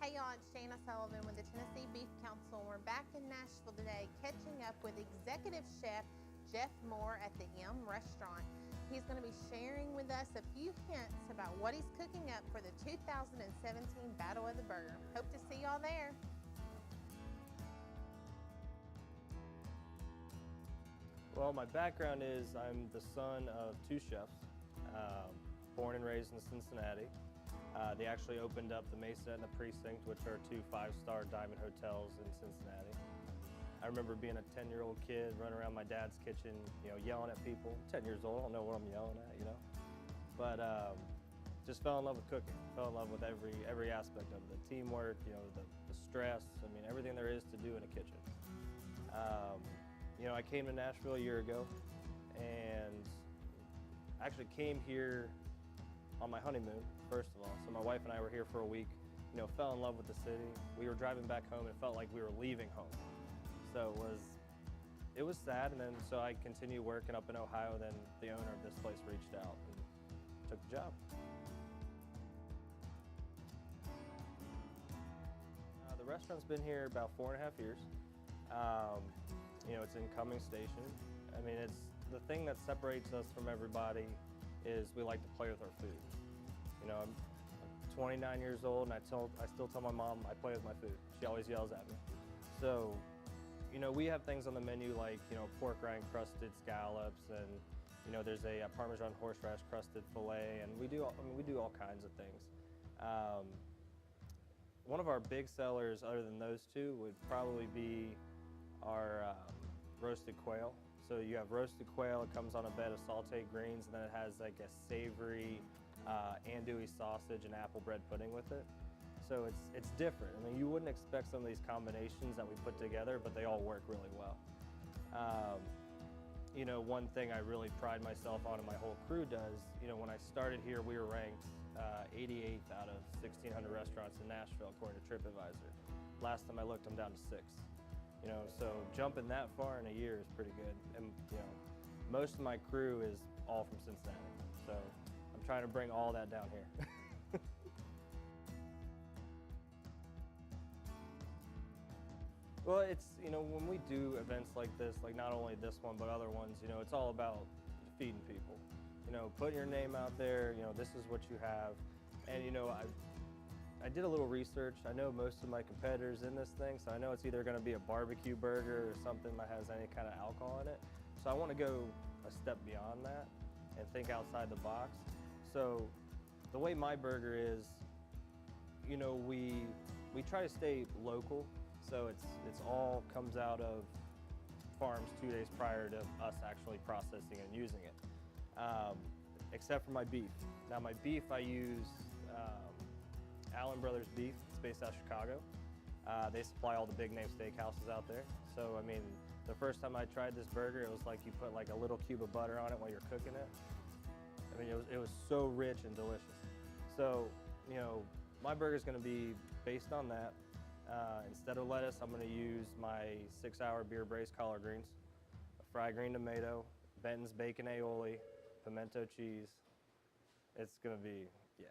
Hey y'all, it's Shanna Sullivan with the Tennessee Beef Council. We're back in Nashville today catching up with Executive Chef Jeff Moore at the M Restaurant. He's going to be sharing with us a few hints about what he's cooking up for the 2017 Battle of the Burger. Hope to see y'all there. Well, my background is I'm the son of two chefs, born and raised in Cincinnati. They actually opened up the Mesa and the Precinct, which are two five-star diamond hotels in Cincinnati. I remember being a 10-year-old kid running around my dad's kitchen, yelling at people. 10 years old, I don't know what I'm yelling at, But just fell in love with cooking, fell in love with every aspect of it. The teamwork, the stress, everything there is to do in a kitchen. I came to Nashville a year ago, and I actually came here on my honeymoon, first of all. So my wife and I were here for a week, fell in love with the city. We were driving back home and it felt like we were leaving home. So it was sad, and then so I continued working up in Ohio, then the owner of this place reached out and took the job. The restaurant's been here about 4.5 years. It's in Cumming Station. It's the thing that separates us from everybody is we like to play with our food. I'm 29 years old, and I still tell my mom I play with my food. She always yells at me. So, we have things on the menu like, pork rind crusted scallops, and there's a Parmesan horseradish crusted filet, and we do all kinds of things. One of our big sellers, other than those two, would probably be our roasted quail. So you have roasted quail, it comes on a bed of sauteed greens, and then it has like a savory andouille sausage and apple bread pudding with it. So it's different. You wouldn't expect some of these combinations that we put together, but they all work really well. One thing I really pride myself on, and my whole crew does, when I started here, we were ranked 88th out of 1,600 restaurants in Nashville, according to TripAdvisor. Last time I looked, I'm down to 6th. So jumping that far in a year is pretty good. And, most of my crew is all from Cincinnati. So I'm trying to bring all that down here. Well, it's, when we do events like this, like not only this one, but other ones, it's all about feeding people. Putting your name out there, this is what you have. And, I did a little research. I know most of my competitors in this thing, so I know it's either going to be a barbecue burger or something that has any kind of alcohol in it. So I want to go a step beyond that and think outside the box. So the way my burger is, we try to stay local. So it's all comes out of farms 2 days prior to us actually processing and using it, except for my beef. Now my beef I use Allen Brothers beef. It's based out of Chicago. They supply all the big name steakhouses out there. So the first time I tried this burger, it was like you put like a little cube of butter on it while you're cooking it. It was so rich and delicious. So my burger is going to be based on that. Instead of lettuce, I'm going to use my 6-hour beer braised collard greens, a fried green tomato, Benton's bacon aioli, pimento cheese. It's going to be, yeah.